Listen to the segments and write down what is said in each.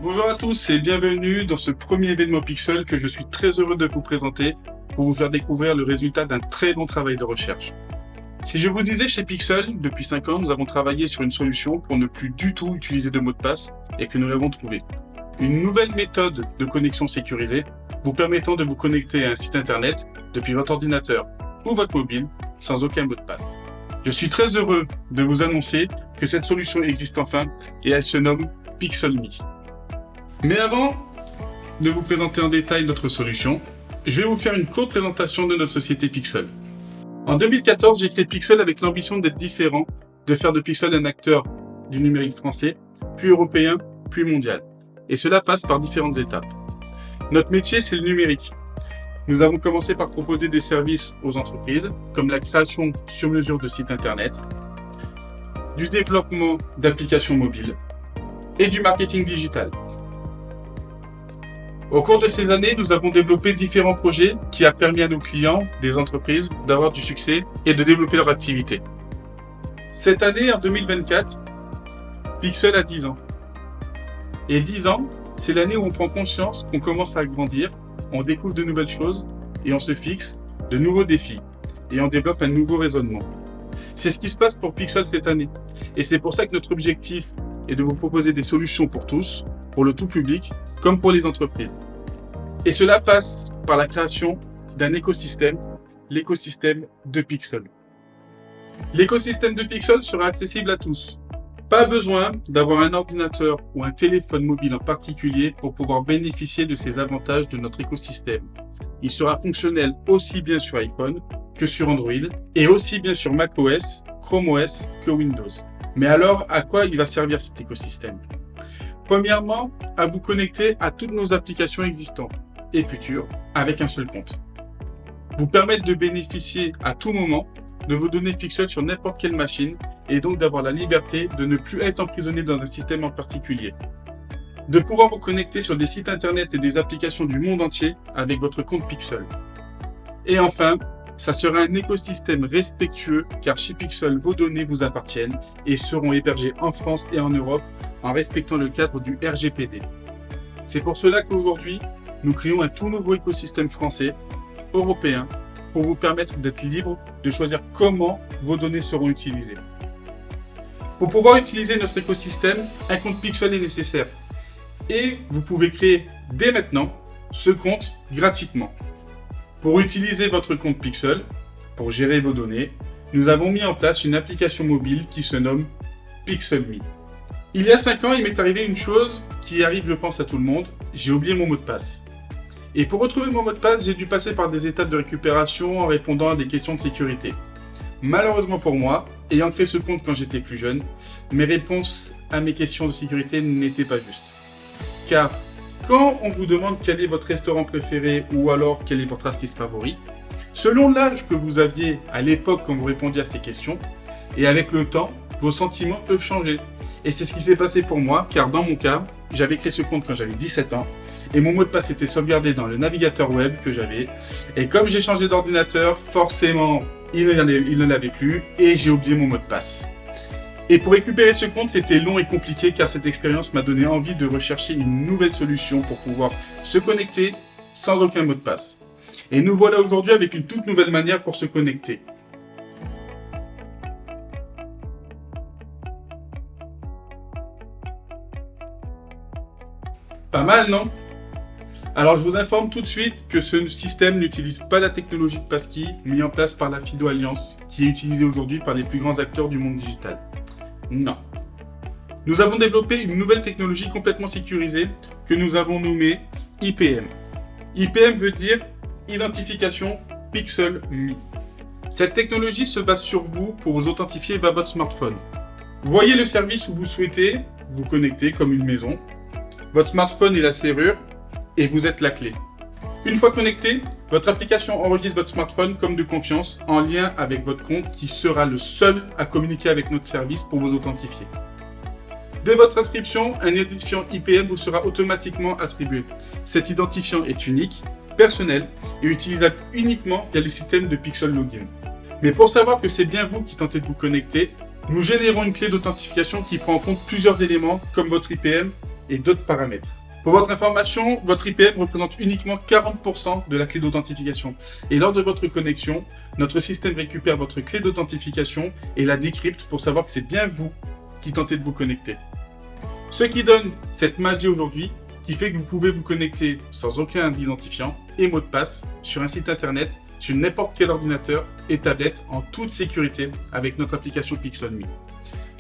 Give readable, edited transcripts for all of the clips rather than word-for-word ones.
Bonjour à tous et bienvenue dans ce premier événement Pixel que je suis très heureux de vous présenter pour vous faire découvrir le résultat d'un très long travail de recherche. Si je vous disais chez Pixel, depuis 5 ans, nous avons travaillé sur une solution pour ne plus du tout utiliser de mot de passe et que nous l'avons trouvé. Une nouvelle méthode de connexion sécurisée vous permettant de vous connecter à un site internet depuis votre ordinateur ou votre mobile sans aucun mot de passe. Je suis très heureux de vous annoncer que cette solution existe enfin et elle se nomme Pixel.me. Mais avant de vous présenter en détail notre solution, je vais vous faire une courte présentation de notre société Pixel. En 2014, j'ai créé Pixel avec l'ambition d'être différent, de faire de Pixel un acteur du numérique français, puis européen, puis mondial. Et cela passe par différentes étapes. Notre métier, c'est le numérique. Nous avons commencé par proposer des services aux entreprises, comme la création sur mesure de sites internet, du développement d'applications mobiles et du marketing digital. Au cours de ces années, nous avons développé différents projets qui ont permis à nos clients, des entreprises, d'avoir du succès et de développer leur activité. Cette année, en 2024, Pixel a 10 ans. Et 10 ans, c'est l'année où on prend conscience qu'on commence à grandir, on découvre de nouvelles choses et on se fixe de nouveaux défis et on développe un nouveau raisonnement. C'est ce qui se passe pour Pixel cette année. Et c'est pour ça que notre objectif est de vous proposer des solutions pour tous, pour le tout public, comme pour les entreprises. Et cela passe par la création d'un écosystème, l'écosystème de Pixel. L'écosystème de Pixel sera accessible à tous. Pas besoin d'avoir un ordinateur ou un téléphone mobile en particulier pour pouvoir bénéficier de ces avantages de notre écosystème. Il sera fonctionnel aussi bien sur iPhone que sur Android et aussi bien sur macOS, Chrome OS que Windows. Mais alors, à quoi il va servir cet écosystème ? Premièrement, à vous connecter à toutes nos applications existantes et futures avec un seul compte. Vous permettre de bénéficier à tout moment de vos données Pixel sur n'importe quelle machine et donc d'avoir la liberté de ne plus être emprisonné dans un système en particulier. De pouvoir vous connecter sur des sites internet et des applications du monde entier avec votre compte Pixel. Et enfin, ça sera un écosystème respectueux car chez Pixel, vos données vous appartiennent et seront hébergées en France et en Europe en respectant le cadre du RGPD. C'est pour cela qu'aujourd'hui, nous créons un tout nouveau écosystème français, européen, pour vous permettre d'être libre de choisir comment vos données seront utilisées. Pour pouvoir utiliser notre écosystème, un compte Pixel est nécessaire. Et vous pouvez créer dès maintenant ce compte gratuitement. Pour utiliser votre compte Pixel, pour gérer vos données, nous avons mis en place une application mobile qui se nomme Pixel.me. Il y a 5 ans, il m'est arrivé une chose qui arrive, je pense, à tout le monde. J'ai oublié mon mot de passe. Et pour retrouver mon mot de passe, j'ai dû passer par des étapes de récupération en répondant à des questions de sécurité. Malheureusement pour moi, ayant créé ce compte quand j'étais plus jeune, mes réponses à mes questions de sécurité n'étaient pas justes. Car quand on vous demande quel est votre restaurant préféré ou alors quel est votre artiste favori, selon l'âge que vous aviez à l'époque quand vous répondiez à ces questions, et avec le temps, vos sentiments peuvent changer. Et c'est ce qui s'est passé pour moi, car dans mon cas, j'avais créé ce compte quand j'avais 17 ans, et mon mot de passe était sauvegardé dans le navigateur web que j'avais. Et comme j'ai changé d'ordinateur, forcément, il ne l'avait plus, et j'ai oublié mon mot de passe. Et pour récupérer ce compte, c'était long et compliqué, car cette expérience m'a donné envie de rechercher une nouvelle solution pour pouvoir se connecter sans aucun mot de passe. Et nous voilà aujourd'hui avec une toute nouvelle manière pour se connecter. Pas mal, non ? Alors je vous informe tout de suite que ce système n'utilise pas la technologie de passkey mise en place par la FIDO Alliance, qui est utilisée aujourd'hui par les plus grands acteurs du monde digital. Non. Nous avons développé une nouvelle technologie complètement sécurisée que nous avons nommée IPM. IPM veut dire Identification Pixel.me. Cette technologie se base sur vous pour vous authentifier via votre smartphone. Voyez le service où vous souhaitez vous connecter comme une maison. Votre smartphone est la serrure et vous êtes la clé. Une fois connecté, votre application enregistre votre smartphone comme de confiance en lien avec votre compte qui sera le seul à communiquer avec notre service pour vous authentifier. Dès votre inscription, un identifiant IPM vous sera automatiquement attribué. Cet identifiant est unique, personnel et utilisable uniquement via le système de Pixel Login. Mais pour savoir que c'est bien vous qui tentez de vous connecter, nous générons une clé d'authentification qui prend en compte plusieurs éléments comme votre IPM et d'autres paramètres. Pour votre information, votre IPM représente uniquement 40% de la clé d'authentification. Et lors de votre connexion, notre système récupère votre clé d'authentification et la décrypte pour savoir que c'est bien vous qui tentez de vous connecter. Ce qui donne cette magie aujourd'hui, qui fait que vous pouvez vous connecter sans aucun identifiant et mot de passe sur un site internet, sur n'importe quel ordinateur et tablette en toute sécurité avec notre application Pixelme.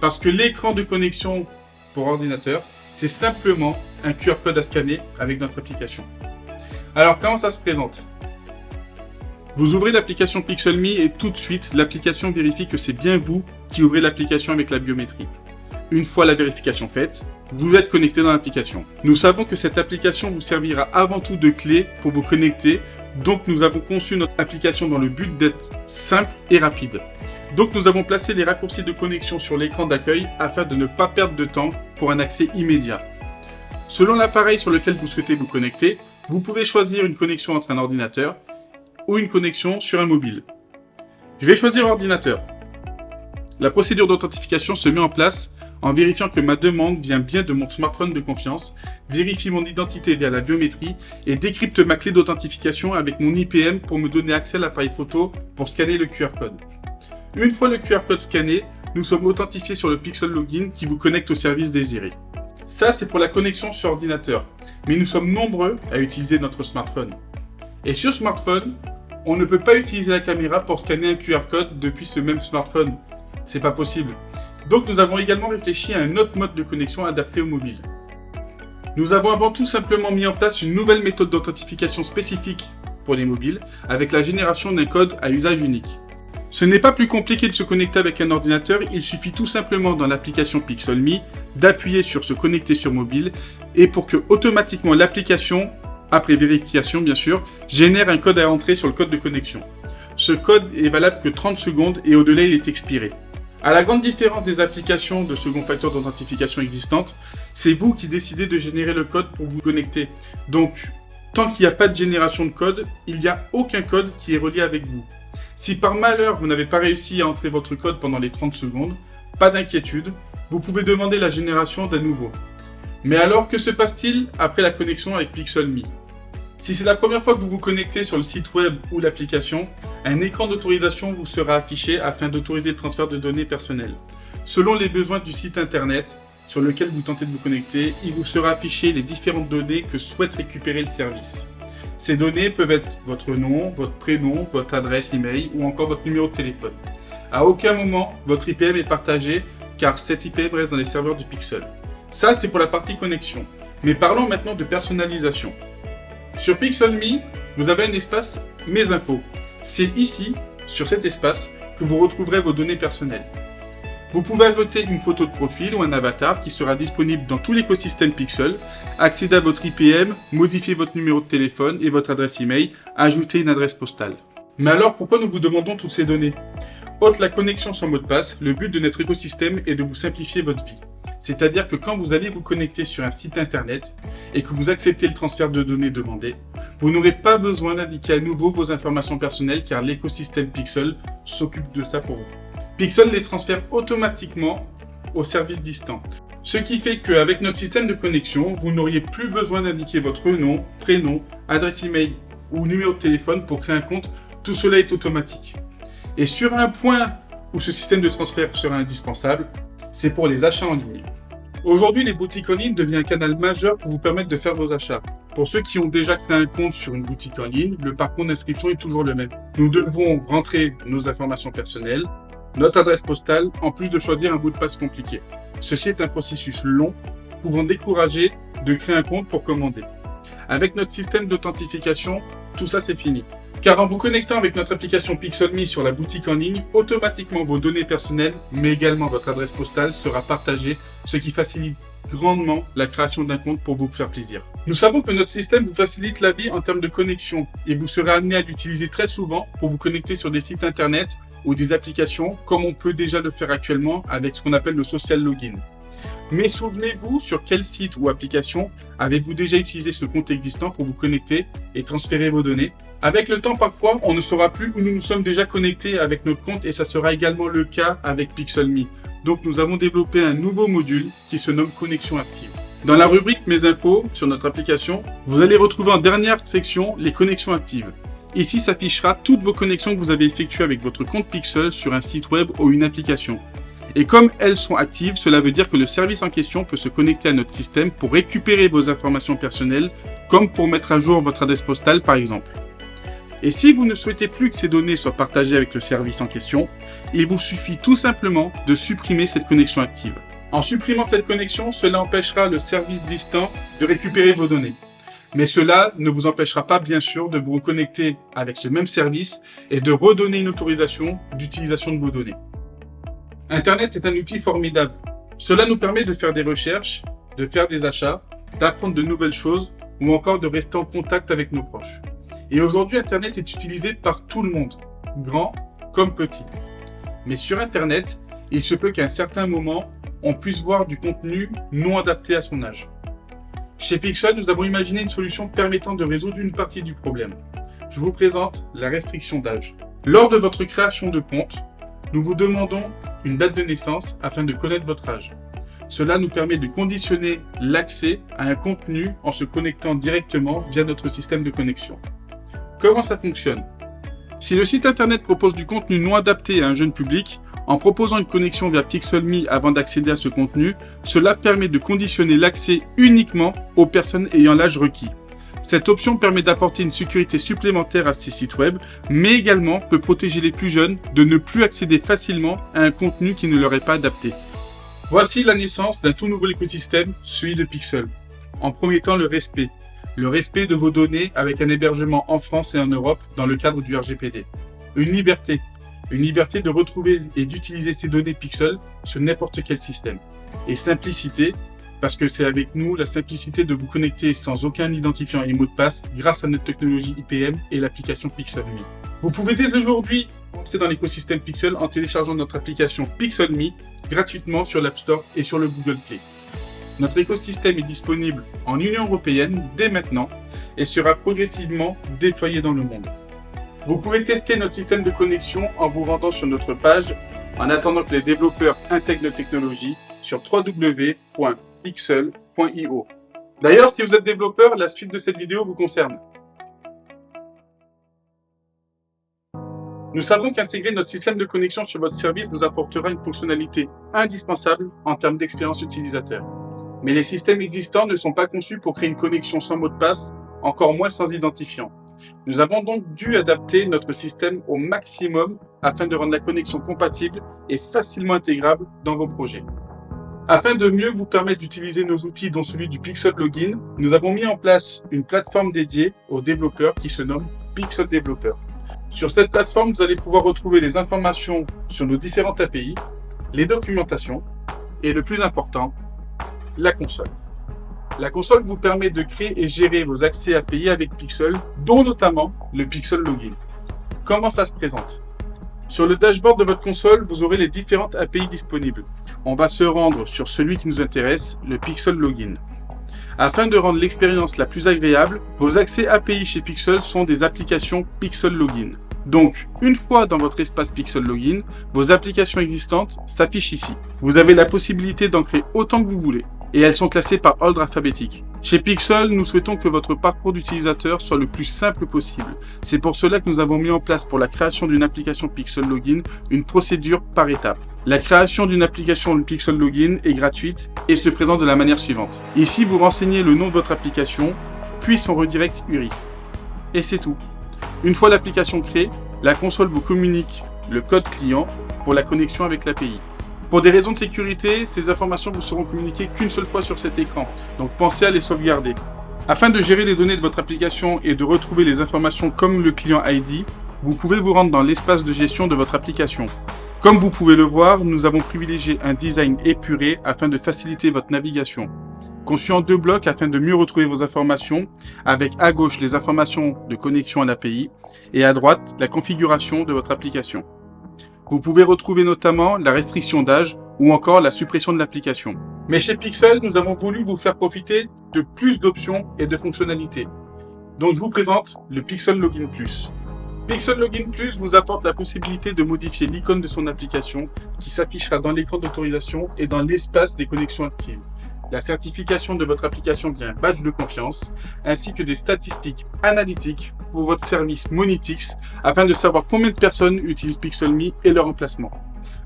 Parce que l'écran de connexion pour ordinateur, c'est simplement un QR code à scanner avec notre application. Alors comment ça se présente? Vous ouvrez l'application Pixelme et tout de suite, l'application vérifie que c'est bien vous qui ouvrez l'application avec la biométrie. Une fois la vérification faite, vous êtes connecté dans l'application. Nous savons que cette application vous servira avant tout de clé pour vous connecter, donc nous avons conçu notre application dans le but d'être simple et rapide. Donc nous avons placé les raccourcis de connexion sur l'écran d'accueil afin de ne pas perdre de temps pour un accès immédiat. Selon l'appareil sur lequel vous souhaitez vous connecter, vous pouvez choisir une connexion entre un ordinateur ou une connexion sur un mobile. Je vais choisir ordinateur. La procédure d'authentification se met en place en vérifiant que ma demande vient bien de mon smartphone de confiance, vérifie mon identité via la biométrie et décrypte ma clé d'authentification avec mon IPM pour me donner accès à l'appareil photo pour scanner le QR code. Une fois le QR code scanné, nous sommes authentifiés sur le Pixel Login qui vous connecte au service désiré. Ça, c'est pour la connexion sur ordinateur. Mais nous sommes nombreux à utiliser notre smartphone. Et sur smartphone, on ne peut pas utiliser la caméra pour scanner un QR code depuis ce même smartphone. C'est pas possible. Donc nous avons également réfléchi à un autre mode de connexion adapté au mobile. Nous avons avant tout simplement mis en place une nouvelle méthode d'authentification spécifique pour les mobiles avec la génération d'un code à usage unique. Ce n'est pas plus compliqué de se connecter avec un ordinateur, il suffit tout simplement dans l'application Pixelme d'appuyer sur se connecter sur mobile et pour que automatiquement l'application, après vérification bien sûr, génère un code à entrer sur le code de connexion. Ce code est valable que 30 secondes et au-delà il est expiré. À la grande différence des applications de second facteur d'authentification existantes, c'est vous qui décidez de générer le code pour vous connecter. Donc, tant qu'il n'y a pas de génération de code, il n'y a aucun code qui est relié avec vous. Si par malheur vous n'avez pas réussi à entrer votre code pendant les 30 secondes, pas d'inquiétude, vous pouvez demander la génération d'un nouveau. Mais alors, que se passe-t-il après la connexion avec Pixelme? Si c'est la première fois que vous vous connectez sur le site web ou l'application, un écran d'autorisation vous sera affiché afin d'autoriser le transfert de données personnelles. Selon les besoins du site internet sur lequel vous tentez de vous connecter, il vous sera affiché les différentes données que souhaite récupérer le service. Ces données peuvent être votre nom, votre prénom, votre adresse email ou encore votre numéro de téléphone. À aucun moment, votre IPM est partagé car cet IPM reste dans les serveurs du Pixel. Ça, c'est pour la partie connexion. Mais parlons maintenant de personnalisation. Sur Pixelme, vous avez un espace Mes infos. C'est ici, sur cet espace, que vous retrouverez vos données personnelles. Vous pouvez ajouter une photo de profil ou un avatar qui sera disponible dans tout l'écosystème Pixel, accéder à votre IPM, modifier votre numéro de téléphone et votre adresse email, ajouter une adresse postale. Mais alors pourquoi nous vous demandons toutes ces données? Outre la connexion sans mot de passe, le but de notre écosystème est de vous simplifier votre vie. C'est-à-dire que quand vous allez vous connecter sur un site internet et que vous acceptez le transfert de données demandé, vous n'aurez pas besoin d'indiquer à nouveau vos informations personnelles car l'écosystème Pixel s'occupe de ça pour vous. Pixel les transfère automatiquement au service distant. Ce qui fait qu'avec notre système de connexion, vous n'auriez plus besoin d'indiquer votre nom, prénom, adresse email ou numéro de téléphone pour créer un compte. Tout cela est automatique. Et sur un point où ce système de transfert sera indispensable, c'est pour les achats en ligne. Aujourd'hui, les boutiques en ligne deviennent un canal majeur pour vous permettre de faire vos achats. Pour ceux qui ont déjà créé un compte sur une boutique en ligne, le parcours d'inscription est toujours le même. Nous devons rentrer nos informations personnelles, notre adresse postale, en plus de choisir un mot de passe compliqué. Ceci est un processus long, pouvant décourager de créer un compte pour commander. Avec notre système d'authentification, tout ça c'est fini. Car en vous connectant avec notre application Pixelme sur la boutique en ligne, automatiquement vos données personnelles, mais également votre adresse postale sera partagée, ce qui facilite grandement la création d'un compte pour vous faire plaisir. Nous savons que notre système vous facilite la vie en termes de connexion et vous serez amené à l'utiliser très souvent pour vous connecter sur des sites internet ou des applications comme on peut déjà le faire actuellement avec ce qu'on appelle le social login. Mais souvenez-vous sur quel site ou application avez-vous déjà utilisé ce compte existant pour vous connecter et transférer vos données? Avec le temps, parfois, on ne saura plus où nous nous sommes déjà connectés avec notre compte et ça sera également le cas avec Pixelme. Donc nous avons développé un nouveau module qui se nomme Connexion Active. Dans la rubrique Mes infos sur notre application, vous allez retrouver en dernière section les connexions actives. Ici s'affichera toutes vos connexions que vous avez effectuées avec votre compte Pixel sur un site web ou une application. Et comme elles sont actives, cela veut dire que le service en question peut se connecter à notre système pour récupérer vos informations personnelles, comme pour mettre à jour votre adresse postale par exemple. Et si vous ne souhaitez plus que ces données soient partagées avec le service en question, il vous suffit tout simplement de supprimer cette connexion active. En supprimant cette connexion, cela empêchera le service distant de récupérer vos données. Mais cela ne vous empêchera pas, bien sûr, de vous reconnecter avec ce même service et de redonner une autorisation d'utilisation de vos données. Internet est un outil formidable. Cela nous permet de faire des recherches, de faire des achats, d'apprendre de nouvelles choses ou encore de rester en contact avec nos proches. Et aujourd'hui, Internet est utilisé par tout le monde, grand comme petit. Mais sur Internet, il se peut qu'à un certain moment, on puisse voir du contenu non adapté à son âge. Chez Pixel, nous avons imaginé une solution permettant de résoudre une partie du problème. Je vous présente la restriction d'âge. Lors de votre création de compte, nous vous demandons une date de naissance afin de connaître votre âge. Cela nous permet de conditionner l'accès à un contenu en se connectant directement via notre système de connexion. Comment ça fonctionne? Si le site internet propose du contenu non adapté à un jeune public, en proposant une connexion via Pixel.me avant d'accéder à ce contenu, cela permet de conditionner l'accès uniquement aux personnes ayant l'âge requis. Cette option permet d'apporter une sécurité supplémentaire à ces sites web, mais également peut protéger les plus jeunes de ne plus accéder facilement à un contenu qui ne leur est pas adapté. Voici la naissance d'un tout nouveau écosystème, celui de Pixel. En premier temps, le respect. Le respect de vos données avec un hébergement en France et en Europe dans le cadre du RGPD. Une liberté de retrouver et d'utiliser ces données Pixel sur n'importe quel système. Et simplicité, parce que c'est avec nous la simplicité de vous connecter sans aucun identifiant et mot de passe grâce à notre technologie IPM et l'application Pixel.me. Vous pouvez dès aujourd'hui entrer dans l'écosystème Pixel en téléchargeant notre application Pixel.me gratuitement sur l'App Store et sur le Google Play. Notre écosystème est disponible en Union Européenne dès maintenant et sera progressivement déployé dans le monde. Vous pouvez tester notre système de connexion en vous rendant sur notre page en attendant que les développeurs intègrent notre technologie sur www.pixel.io. D'ailleurs, si vous êtes développeur, la suite de cette vidéo vous concerne. Nous savons qu'intégrer notre système de connexion sur votre service vous apportera une fonctionnalité indispensable en termes d'expérience utilisateur. Mais les systèmes existants ne sont pas conçus pour créer une connexion sans mot de passe, encore moins sans identifiant. Nous avons donc dû adapter notre système au maximum afin de rendre la connexion compatible et facilement intégrable dans vos projets. Afin de mieux vous permettre d'utiliser nos outils dont celui du Pixel Login, nous avons mis en place une plateforme dédiée aux développeurs qui se nomme Pixel Developer. Sur cette plateforme, vous allez pouvoir retrouver les informations sur nos différentes API, les documentations et le plus important, la console. La console vous permet de créer et gérer vos accès API avec Pixel, dont notamment le Pixel Login. Comment ça se présente? Sur le dashboard de votre console, vous aurez les différentes API disponibles. On va se rendre sur celui qui nous intéresse, le Pixel Login. Afin de rendre l'expérience la plus agréable, vos accès API chez Pixel sont des applications Pixel Login. Donc, une fois dans votre espace Pixel Login, vos applications existantes s'affichent ici. Vous avez la possibilité d'en créer autant que vous voulez. Et elles sont classées par ordre alphabétique. Chez Pixel, nous souhaitons que votre parcours d'utilisateur soit le plus simple possible. C'est pour cela que nous avons mis en place pour la création d'une application Pixel Login une procédure par étapes. La création d'une application Pixel Login est gratuite et se présente de la manière suivante. Ici, vous renseignez le nom de votre application, puis son redirect URI. Et c'est tout. Une fois l'application créée, la console vous communique le code client pour la connexion avec l'API. Pour des raisons de sécurité, ces informations vous seront communiquées qu'une seule fois sur cet écran, donc pensez à les sauvegarder. Afin de gérer les données de votre application et de retrouver les informations comme le client ID, vous pouvez vous rendre dans l'espace de gestion de votre application. Comme vous pouvez le voir, nous avons privilégié un design épuré afin de faciliter votre navigation. Conçu en 2 blocs afin de mieux retrouver vos informations, avec à gauche les informations de connexion à l'API et à droite la configuration de votre application. Vous pouvez retrouver notamment la restriction d'âge ou encore la suppression de l'application. Mais chez Pixel, nous avons voulu vous faire profiter de plus d'options et de fonctionnalités. Donc je vous présente le Pixel Login Plus. Pixel Login Plus vous apporte la possibilité de modifier l'icône de son application qui s'affichera dans l'écran d'autorisation et dans l'espace des connexions actives. la certification de votre application via un badge de confiance, ainsi que des statistiques analytiques pour votre service Monitix afin de savoir combien de personnes utilisent Pixelme et leur emplacement.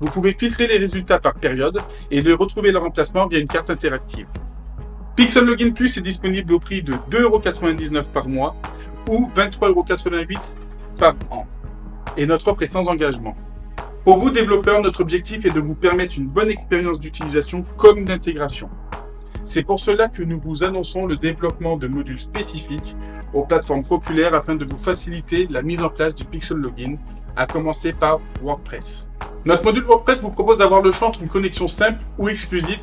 Vous pouvez filtrer les résultats par période et de retrouver leur emplacement via une carte interactive. Pixel Login Plus est disponible au prix de 2,99 € par mois ou 23,88 € par an. Et notre offre est sans engagement. Pour vous développeurs, notre objectif est de vous permettre une bonne expérience d'utilisation comme d'intégration. C'est pour cela que nous vous annonçons le développement de modules spécifiques aux plateformes populaires afin de vous faciliter la mise en place du Pixel Login, à commencer par WordPress. Notre module WordPress vous propose d'avoir le choix entre une connexion simple ou exclusive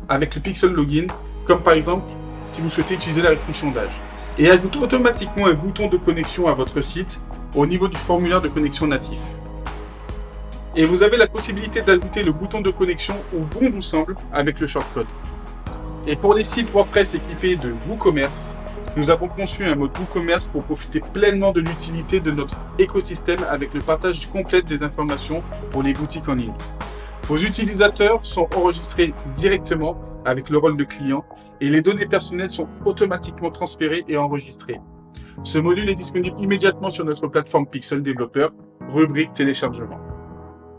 avec le Pixel Login, comme par exemple si vous souhaitez utiliser la restriction d'âge, et ajoute automatiquement un bouton de connexion à votre site au niveau du formulaire de connexion natif. Et vous avez la possibilité d'ajouter le bouton de connexion où bon vous semble avec le shortcode. Et pour les sites WordPress équipés de WooCommerce, nous avons conçu un mode WooCommerce pour profiter pleinement de l'utilité de notre écosystème avec le partage complet des informations pour les boutiques en ligne. Vos utilisateurs sont enregistrés directement avec le rôle de client et les données personnelles sont automatiquement transférées et enregistrées. Ce module est disponible immédiatement sur notre plateforme Pixel Developer, rubrique téléchargement.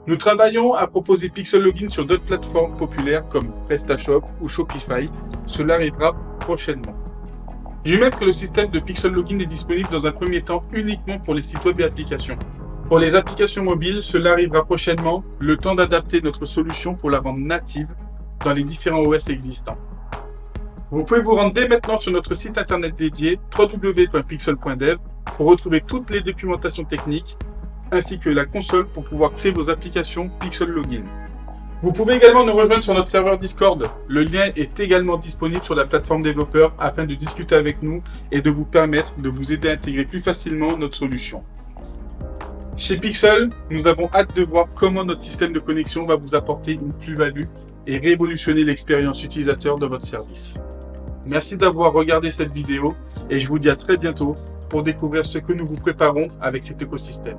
Nous travaillons à proposer Pixel Login sur d'autres plateformes populaires comme PrestaShop ou Shopify. Cela arrivera prochainement. J'ai même que le système de Pixel Login est disponible dans un premier temps uniquement pour les sites web et applications. Pour les applications mobiles, cela arrivera prochainement, le temps d'adapter notre solution pour la rendre native dans les différents OS existants. Vous pouvez vous rendre dès maintenant sur notre site internet dédié www.pixel.dev pour retrouver toutes les documentations techniques ainsi que la console pour pouvoir créer vos applications Pixel Login. Vous pouvez également nous rejoindre sur notre serveur Discord. Le lien est également disponible sur la plateforme développeur afin de discuter avec nous et de vous permettre de vous aider à intégrer plus facilement notre solution. Chez Pixel, nous avons hâte de voir comment notre système de connexion va vous apporter une plus-value et révolutionner l'expérience utilisateur de votre service. Merci d'avoir regardé cette vidéo et je vous dis à très bientôt pour découvrir ce que nous vous préparons avec cet écosystème.